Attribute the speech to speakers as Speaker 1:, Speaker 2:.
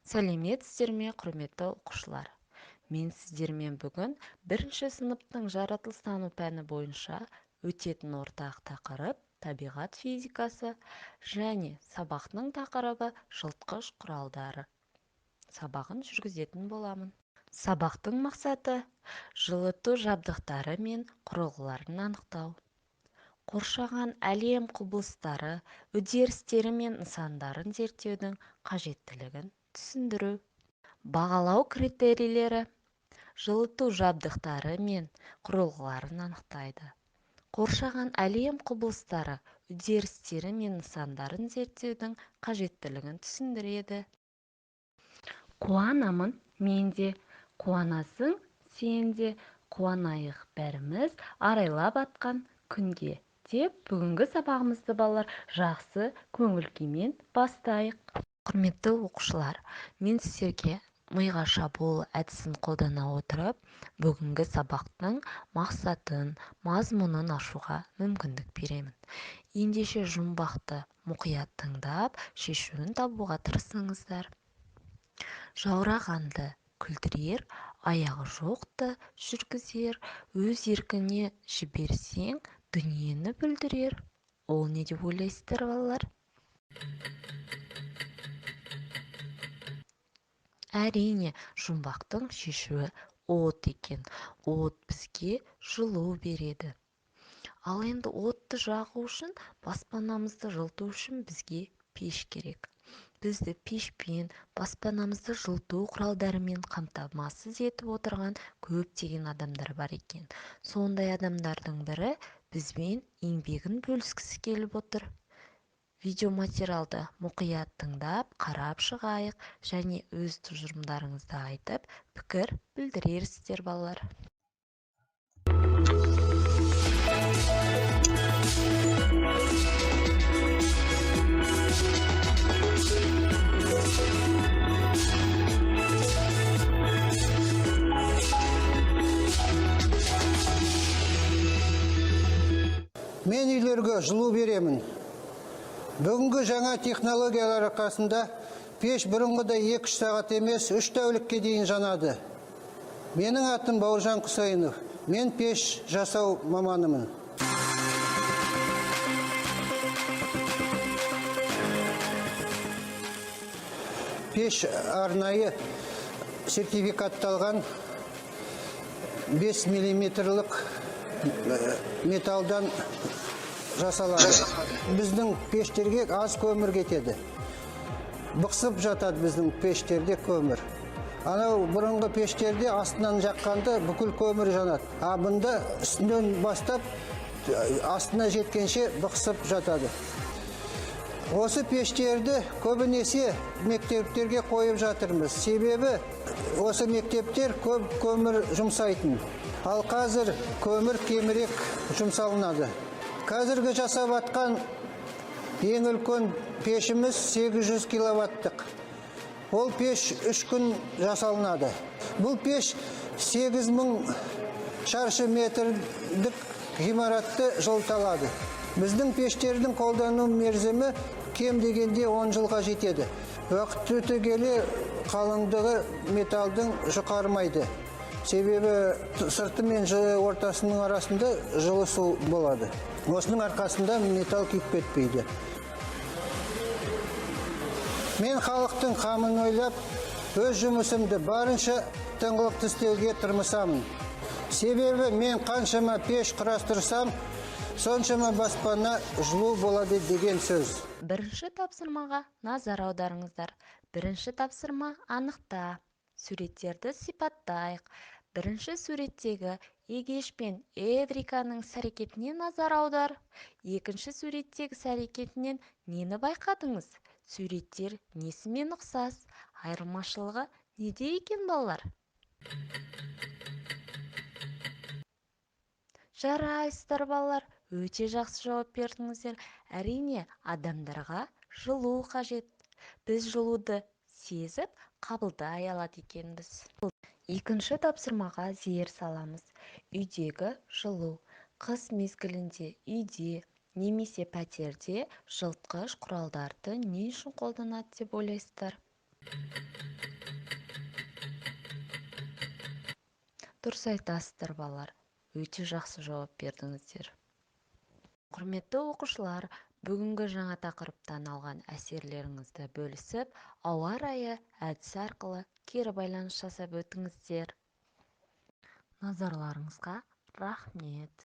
Speaker 1: Сәлеметсіздер ме, құрметті оқушылар? Мен сіздермен бүгін бірінші сыныптың жаратылыстану пәні бойынша өтетін ортақ тақырып табиғат физикасы және сабақтың тақырыбы жылытқыш құралдары сабағын жүргізетін боламын. Сабақтың мақсаты жылыту жабдықтары мен құрылғыларын анықтау, қоршаған әлем құбылыстары, үдерістері мен нысандарын зерттеудің қажеттілігін түсіндіру. Бағалау критерийлері жылыту жабдықтары мен құрылғыларын анықтайды. Қоршаған әлем құбылыстары, үдерістері мен нысандарын зерттеудің қажеттілігін түсіндіреді. Қуанамын, мен де, қуанасың, сен де, қуанайық бәріміз арайлап атқан күнге деп бүгінгі сабағымызды балалар жақсы көңіл-күймен бастайық. Құрметті оқушылар, мен сіздерге миға шабуыл әдісін қолдана отырып, бүгінгі сабақтың мақсатын, мазмұнын ашуға мүмкіндік беремін. Ендеше жұмбақты мұқият тыңдап, шешуін табуға тырысыңыздар. Жаурағанды күлдірер, аяғы жоқты жүргізер, өз еркіне жіберсең, дүниені бүлдірер. Ол не деп ойлайсыздар, балалар? Әрине, жұмбақтың шешуі от екен. От бізге жылу береді. Ал енді отты жағу үшін, баспанамызды жылыту үшін бізге пеш керек. Бізді пешпен, баспанамызды жылыту құралдарымен қамтамасыз етіп отырған көптеген адамдар бар екен. Сондай адамдардың бірі бізбен еңбегін бөліскісі келіп отыр. Видеоматериалды мұқият тыңдап, қарап шығайық және өз тұжырымдарыңызды айтып, пікір білдірерсіздер, балалар.
Speaker 2: Мен үйлерге жылу беремін. Бүгінгі жаңа технологиялар арқасында пеш бұрынғыдай 2 сағат емес 3 тәулікке дейін жанады. Менің атым Бауыржан Құсайынов. Мен пеш жасау маманымын. Пеш арнайы сертификатталған 5 миллиметрлік металдан жасалады. Біздің пештерге аз көмір кетеді. Бықсып жатады біздің пештерде көмір. Анау бұрынғы пештерде астынан жаққанда бүкіл көмір жанады. А бұнда үстінен бастап астына жеткенше бықсып жатады. Осы пештерді көбінесе мектептерге қойып жатырмыз. Себебі осы мектептер көп көмір жұмсайтын. Ал қазір көмір кемірек жұмсалынады. Қазіргі жасап атқан ең үлкен пешіміз 800 киловаттық. Ол пеш 3 күн жасалынады. Бұл пеш 8000 шаршы метрлік ғимаратты жылыталады. Біздің пештердің қолдану мерзімі кем дегенде 10 жылға жетеді. Уақыт өте келе қалыңдығы металдың жұқармайды. Себебі сырты мен ортасының арасында жылы су болады. Осының арқасында металл күйіп кетпейді. Мен халықтың қамын ойлап, өз жұмысымды барынша тыңғылықты істеуге тырмысамын. Себебі мен қаншама пеш құрастырсам, соншама баспана жылу болады деген сөз.
Speaker 1: Бірінші тапсырмаға назар аударыңыздар. Бірінші тапсырма анықта. Суреттерді сипаттайық. Бірінші суреттегі егеш пен эвриканың іс-әрекетіне назар аудар. Екінші суреттегі іс-әрекетінен нені байқадыңыз? Суреттер несімен ұқсас? Айырмашылығы неде екен, балалар? Жарайсыздар, балалар, өте жақсы жауап бердіңіздер. Әрине, адамдарға жылу қажет. Біз жылуды сезіп, қабылдай алады екенбіз. Екінші тапсырмаға зер саламыз. Үйдегі жылу. Қыс мезгілінде үйде немесе пәтерде жылытқыш құралдарды не үшін қолданады деп ойлайсыздар? Дұрыс айтасыздар балалар. Өте жақсы жауап бердіңіздер. Құрметті оқушылар, бүгінгі жаңа тақырыптан алған әсерлеріңізді бөлісіп, ауа райы әдісі арқылы кері байланыс жасап өтіңіздер. Назарларыңызға рахмет.